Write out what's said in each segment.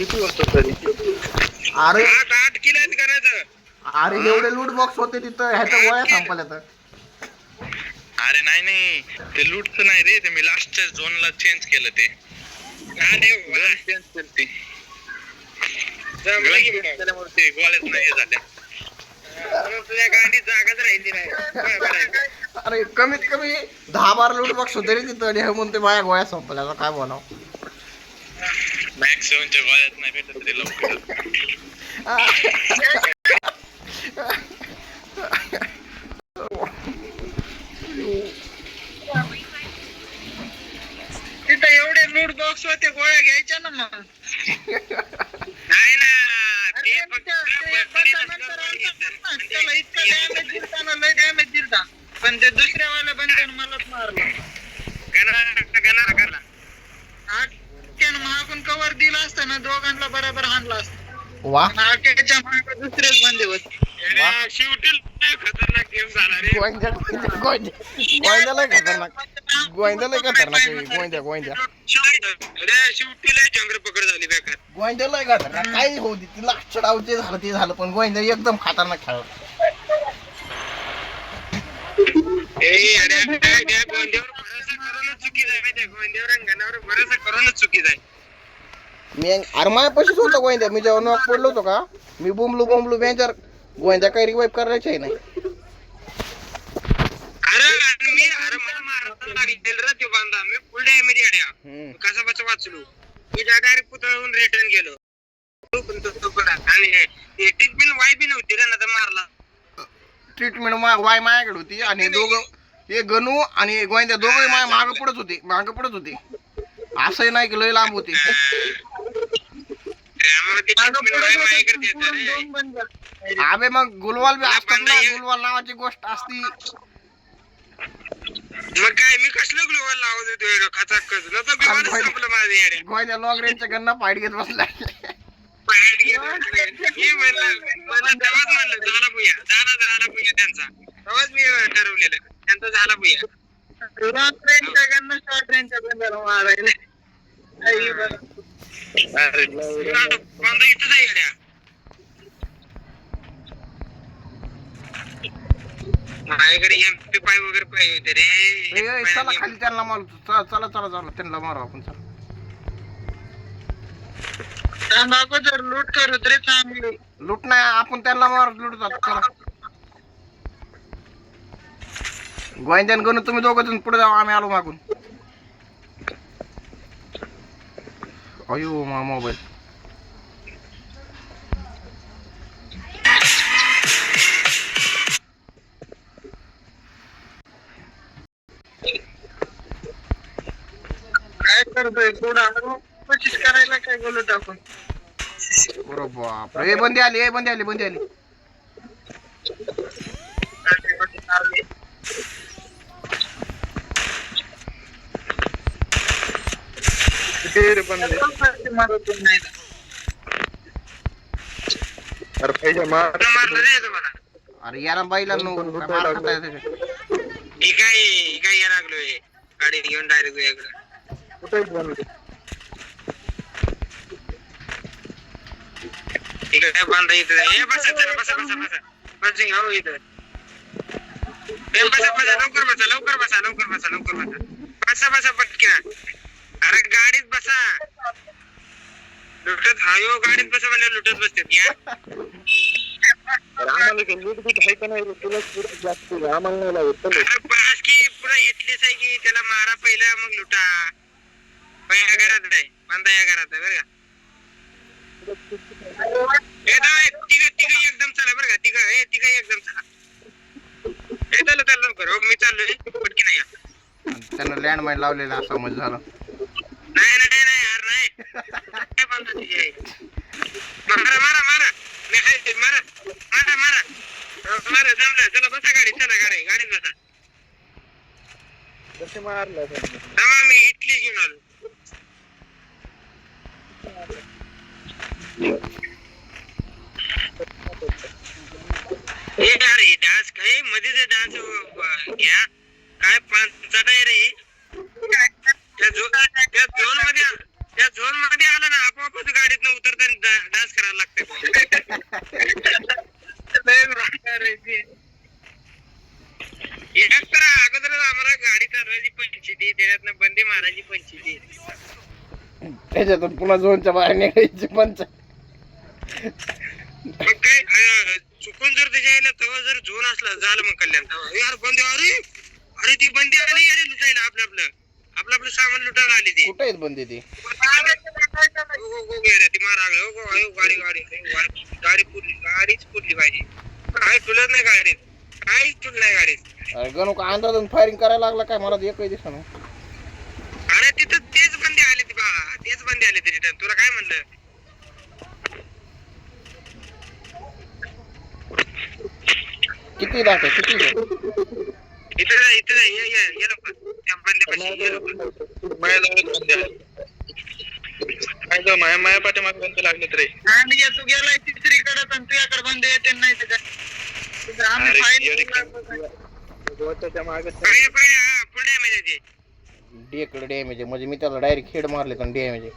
किती वाजता तरी? अरे 8 किलो करायचं. अरे एवढे लूट बॉक्स होते तिथं, ह्याच्या गोळ्या संपल्या तर. अरे नाही ते लूटचं नाही रे, ते मी लास्टच्या झोनला चेंज केलं ते. अरे चेंज केलं ते. त्यामुळे ते गोळ्याच नाही झाल्या. तुझ्या गाडीत जागाच राहिली नाही. अरे कमीत कमी 10-12 लूट बॉक्स होते रे तिथं, आणि हे म्हणते माझ्या गोळ्या संपल्या, आता काय बोलाव. मॅक्स 7च्या गोळ्यात नाही भेटत रे लवकर. तिथं एवढे लूट बॉक्स होते, गोळ्या घ्यायच्या ना मग. नाही ना ते त्याला इतका डॅमेज दिलता ना, लय डॅमेज दिलता, पण ते दुसऱ्यावाला बंदन मलाच मारलं. गणा महागून कवर दिला असता ना, दोघांना बरोबर हाणला असता. वा त्याच्या मागे दुसरेच बंदे होते. शेवटी खतरनाक गेम झाला रे. गोविंदा लय खतरनाक, गोविंदा लय खतरनाक गोविंदा शेवटी लय जंगल पकड झाली बेकार. गोविंदा लय खतरनाक, काही होऊ दे, तिला चढाव ते झालं, पण गोविंदा एकदम खतरनाक खेळ. गोंद्यावर भरोसा करूनच चुकीच आहे माहिती आहे. गोंद्यावर अंगणावर भरोसा करूनच चुकीच आहे. मी अरे माझ्यापाशीच होतो गोविंदा, मी जेव्हा नॉक पडलो होतो का, मी बोंबलू बेंचर गोविंदा काही रिवाईव्ह करायचे नाही. अरे मला मारायला लागेल रे तो बांधा, मी फुल डॅमेज अड्या कसा बचा वाचलो. मी डायरेक्ट पुतळून रिटर्न गेलो. आणि ट्रीटमेंट वाय बी नव्हती रे, ना तर मारला. ट्रीटमेंट वाय माझ्याकडे होती, आणि दोघं हे गणू आणि गोविंदा दोघं मागं पडत होते. असंही नाही की लय लांब होते. अबे मग गुलवाल बी असतात ना, गुलवाल नावाची गोष्ट असती. मग काय मी कसलं ग्लोबल लावत होतो खचाखच, नव्हतं विमानच संपलं माझं येडे. गोविंदा लॉंग रेंजच्या गन्ना फाईट घेत बसला. तेव्हाच म्हणलं झाला भुया त्यांचा. तेव्हाच मी ठरवलेलं त्यांचा झाला भुया. लॉंग रेंजच्या गन्ना शॉर्ट रेंजच्या गन्नाला मारायला. बांधा इथंच आहे येड्या. माझ्याकडे MP5 वगैरे पाहिजे होते रे. चला खाली त्यांना मारू, चला त्यांना मारू आपण. जर लूट करू तरी चांगली. लूट नाही, आपण त्यांना मारू, लूट जातो. चला गोविंदन गणू तुम्ही दोघं जण पुढे जाऊ, आम्ही आलो मागून. अयो मा मोबाईल. काय करतोय पुढं कोशिश करायला, काय बोलू टाकून. बरोबर. हे बंदी आली. अरे याला बाईला काय या लागलोय गाडी घेऊन डायरेक्ट वेगळं. इकडे बांधा इथं. हे बसा इथं. लवकर बसा पटकन. अरे गाडीत बसा. लुटत हायो गाडीत बसा म्हणजे लुटत बसतात या. आम्हाला लूट बीट आहे का नाही तुला जास्त आम्हाला नाही लागत. बस की पुरा इथलीच आहे की, त्याला मारा पहिला मग लुटा. या घरात आहे बांधा, या घरात आहे बरं का. तिघ एकदम चला बरं का. तिघ एकदम चला. चला लवकर. हो मी चाललोय पटकी नाही. त्यांना लँड माईन लावलेला असा समज झाला. नाही यार नाही. काय बांधा तुझी आहे. मारा जमलं. चला बसा गाडीत बसा. कसे मारलं थांबा, मी इटली घेऊन आलो. अरे डान्स काय मध्ये डान्स घ्या काय 5 आहे रे. त्या झोन मध्ये आलं ना, आपोआपच गाडीत उतरत ह्याच्यातून पुन्हा झोनच्या बाहेर निघायची पंचायत. मग काय चुकून जर त्याच्या यायला तेव्हा जर झोन असला झालं मग कल्याण तेव्हा यार बंदी अरे अरे ती बंदी आली अरे लुटायला आपलं सामान लुटायला आली ती. कुठे आहेत बंदी ती? ती मारा गाडीच फुटली पाहिजे. काय तुलत नाही गाडीत काहीच तुल नाही गाडीत. अरे गणू का अंदाजून फायरिंग करायला लागला काय? मला एकही दिसत नाही. अरे तिथं तेच बंदी आली ती बा तेच बंदी आली ती रिटर्न तुला काय म्हणलं. किती दाखव किती इथं जा ये लवकर त्या बंद्यापाशी ये लवकर. माया पाठीमाग बंद लागले रे. तू गेलाय तिसरीकडे पण तुझ्याकडे बंद येते नाही डेकडे डॅमेज आहे म्हणजे मी त्याला डायरेक्ट खेड मारले तर डॅमेज आहे.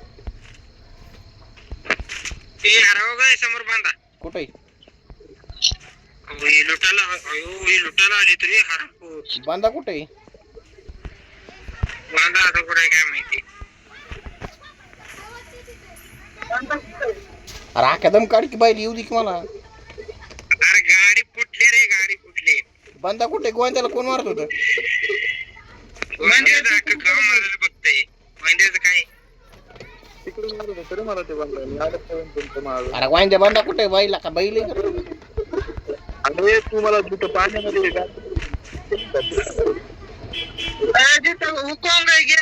समोर बांधा कुठे लुटाला आली तरी हरपूर बांधा कुठे बांधा आता कुठे काय माहिती. अरे आख्या दम काढ की बाई येऊ दे की मला. अरे गाडी फुटली रे गाडी फुटली. बांधा कुठे गोंद्याला कोण मारत होतं? गोंद्याचं अख्खं गाव मारलं बघतंय गोंद्याचं काय. अरे वांद्या बांधा कुठे बाईला का बैल अरे तू मला तिथं पाण्यामध्ये हुकूम काय गे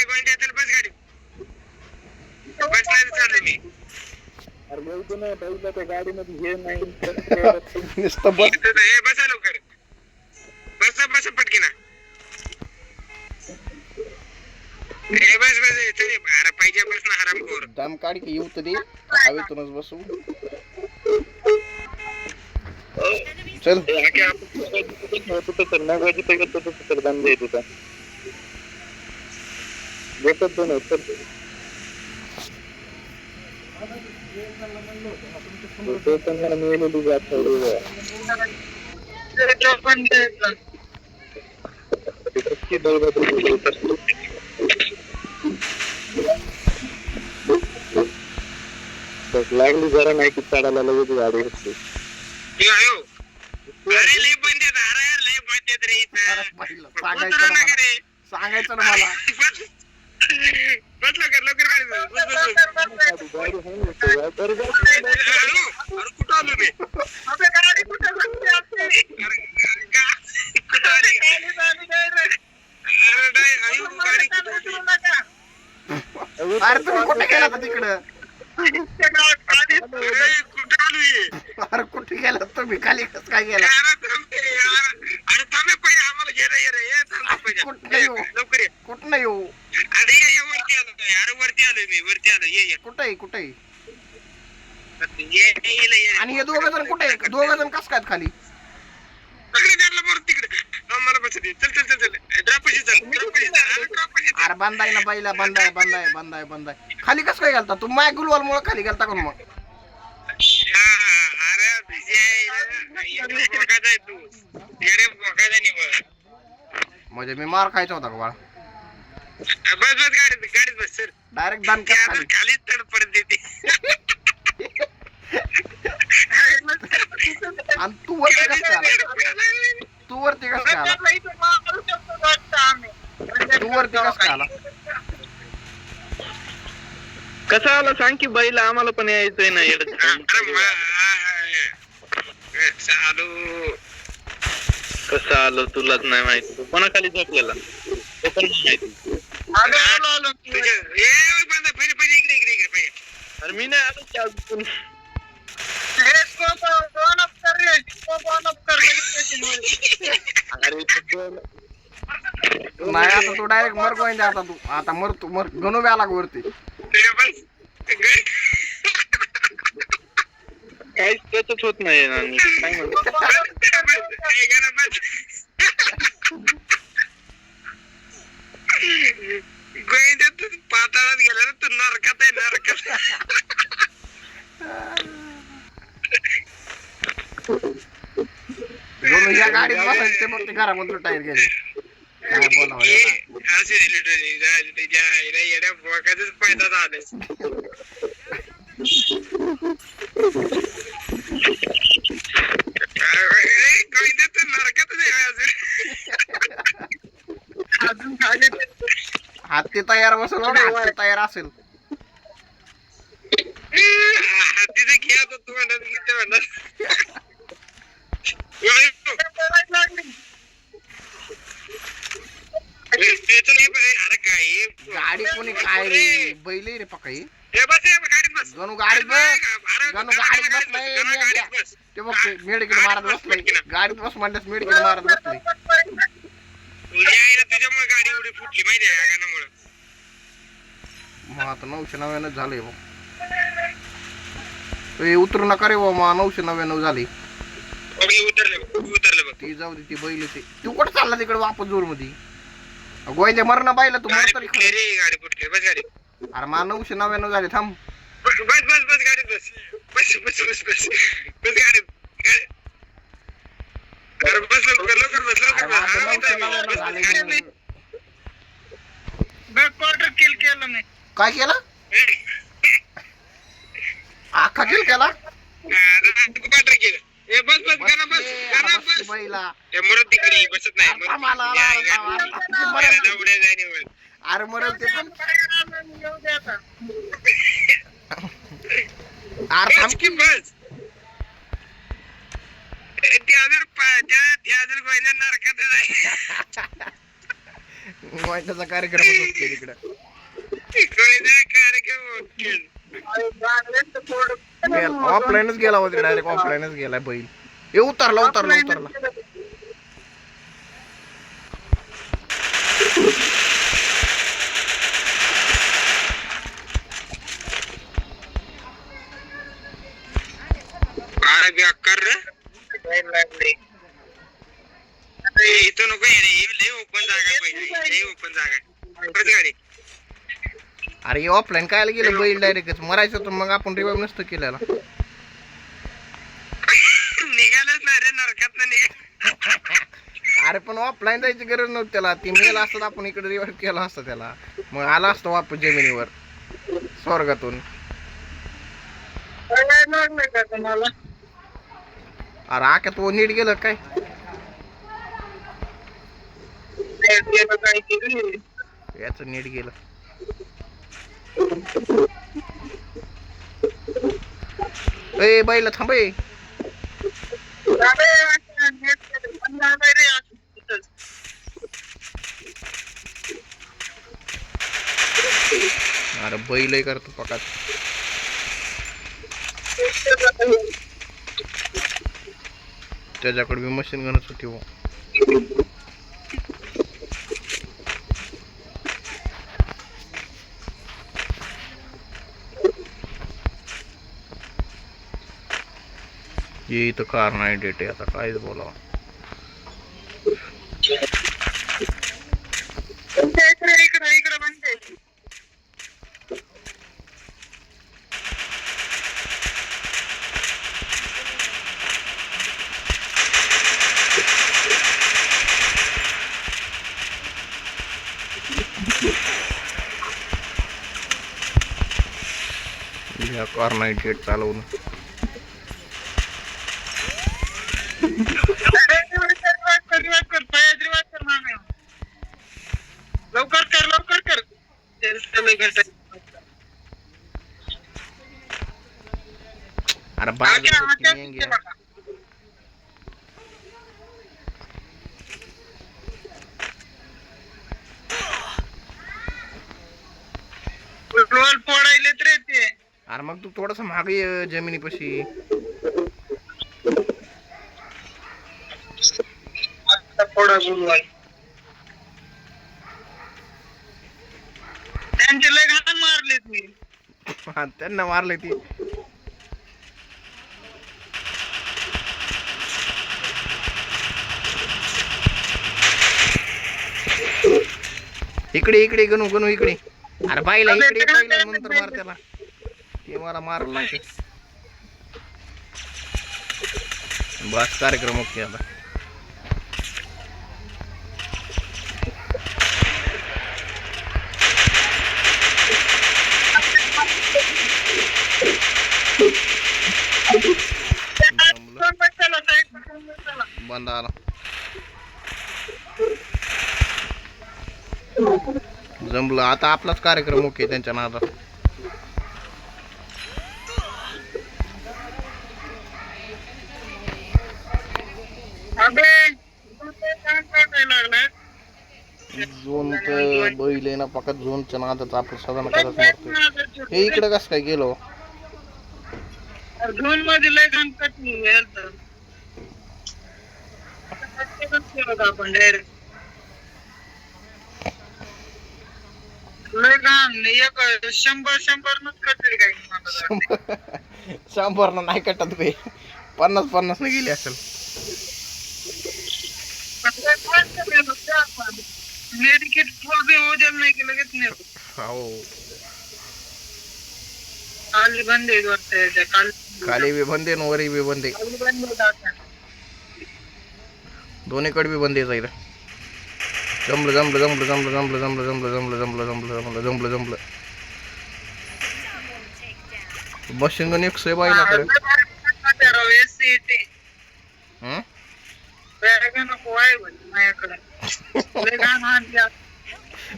गोंद्यातील बस गाडी बसला चालू मी. गाडीमध्ये हे नाही बसा लवकर बसा पटकीना. बस चल पाहिजे बस ना हरामखोर. दम काढ की येऊ तर दे हवेतूनच बसू. चल लागली जरा नाही की चढायला लगेच गाडी असते. अरे लय बंद लय बंद रे सांगायचं ना मला. बस लवकर कुठं आलो मी अरे तुम्ही कुठे गेला तिकडं? अरे कुठे गेला तुम्ही? खाली कस काय गेला? अरे थांबे पहिले आम्हाला घ्यायला ये रे कुठं नाही येऊ कुठं नाही येऊ. अरे वरती आलो अरे वरती आलो ये कुठे आणि हे दोघ जण कुठे? दोघ जण कस काय खाली? अरे बंदाय ना बाईला बंदाय खाली कस काय गेलता तू? माय गुलवाल मुळे खाली गेलता का मग? म्हणजे मी मार खायचा होता का बाळा? बस गाडीत बस सर डायरेक्ट दान खालीच तडपडत देते. आणि तू वरती कस काय आला? तू वरती कस काय आला? कसं आला सांग की बाईला आम्हाला पण यायचंय ना. कसं आलो तुलाच नाही माहिती. कोणाखाली झोपलेला ते पण माहिती. अरे मी नाही आलो की अजून. नाही आता तू डायरेक्ट मर गोविंदा. आता तू आता मर गणू व्याला वरती. काहीच त्याच होत नाही काय म्हणतो. गोविंदा तू पाताळात गेला ना तू नरकात आहे नरकात. गणू या गाडीत बसायचं ते मग ते घरामधून टायर गेले. काय बोलावं असे त्याच्या आईला येड्या बोकाचंच पैदा झालंय. गोविंदा तर नरकातच आहे अजून. अजून खाली हत्ती तयार बसेल बघा, हत्ती तयार असेल. हत्तीचं घे आता तू म्हणत किती म्हणत. अरे काय गाडी कोणी काय रे बैल रे पकाई गाडीत बस. गणू गाडीत बस. गणू गाडीत बसलाय. ते बघ मेडिकल मारत बसलाय. गाडीत बस म्हणल्यास मेडिकल मारत बसलाय. तुझ्यामुळे गाडी एवढी फुटली माहिती आहे का गाण्यामुळे. मग आता 999 झाले बघ. उतरू नका रे बाबा, 999 झाली. उतरले बघ. ती जाऊ दे, ती बैल ते तू कुठं चालला तिकडे वापस जोर मध्ये. गोयले मरण पाहिलं तू मर तरी फुटली रे गाडी फुटली. बस गाडी. अरे मा 999 झाले. थांब बस गाडीत बस. बस गाडीत. अरे बस लवकर बस. क्वार्टर किल केलं नाही. काय केलं? अख्खा किल केला. क्वार्टर केलं. बस गाना बस. बैला मरत तिकडे बसत नाही. अरे मरल ते पण. अरे थांब की बस. गोयट्याचा कार्यक्रम होतो तिकडे. ऑफलाईनच गेला होता डायरेक्ट. ऑफलाईनच गेला बैल. हे उतरला. इथं नको लय ओपन जागा पाहिजे. ओपन जागा बस गाडी. अरे ऑफलाईन काय गेलं बैल डायरेक्ट मरायचं होतं. मग आपण रिवाइव नसतं केलेला. निघालच नाही रे नरकात निघाल. अरे पण ऑफलाईन जायची गरज नव्हती त्याला. ती मेल असतात आपण इकडे रिवाइव केला असतं त्याला. मग आला असतो वापस जमिनीवर स्वर्गातून. अरे आक्यात वो नीट गेलं काय. याच नीट गेलं. ए बैल थांबे. अरे बैल करतो पकात. त्याच्याकडे बी मशीन गनच होती हो. ये इथं कार नाही डेट आहे. आता कायच बोलावं. या कार नाही डेट चालवून. लवकर कर. अरे बाग फोडायलेत रे ते. अरे मग तू थोडस माग ये जमिनीपाशी. थोडा गुलवाल त्यांचे लय घाण मारलेत मी. त्यांना मारले ती. इकडे गणू इकडे. अरे बाईला इकडे पहिला नंतर मार त्याला. ते मला मारलं नाही. बस कार्यक्रम ओके आता. जमलं आता आपलाच कार्यक्रम ओके त्यांच्या नादात. अबे काय लागलाय झोन तर बैल आहे ना फक्त झोनच्या नादात आपलं साधारण करायचं मारतोय. हे इकडे कसं काय गेलो झोन मध्ये लय घाण कटली आपण डायरेक्ट लय घाण एक 100 नच कटली काही 100 नाही कटत बे 50 न गेली असेल. मेडिकेट फुल बी हो जाल नाही की लगेच नाही हो खाली बंद आहे वाटतं खाली बी बंदे न वरी बी बंदे खाली बंद आहे दोन्हीकडे बी बंदे जाईल. जमलं जमलं जमलं जमलं जमलं जमलं जमलं जमलं जमलं जमलं जमलं जमलं जमलं मशीन गन एक सोय बाईलाकडे.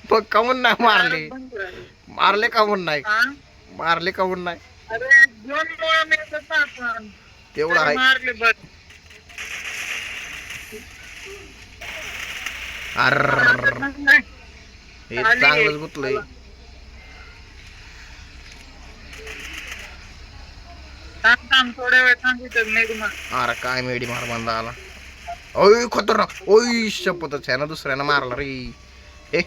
बघ कामून नाही मारले मारले कामून नाही मारले कामून नाही तेवढं आहे. मारले बघ अर्र हे चांगलंच गुतलंय. थोड्या वेळ सांगितलं नाही तुम्हाला. अरे काय मेडी मार बंदा आला. ओय खतरनाक ओय शपथच आहे ना दुसऱ्यानं मारला रे. हे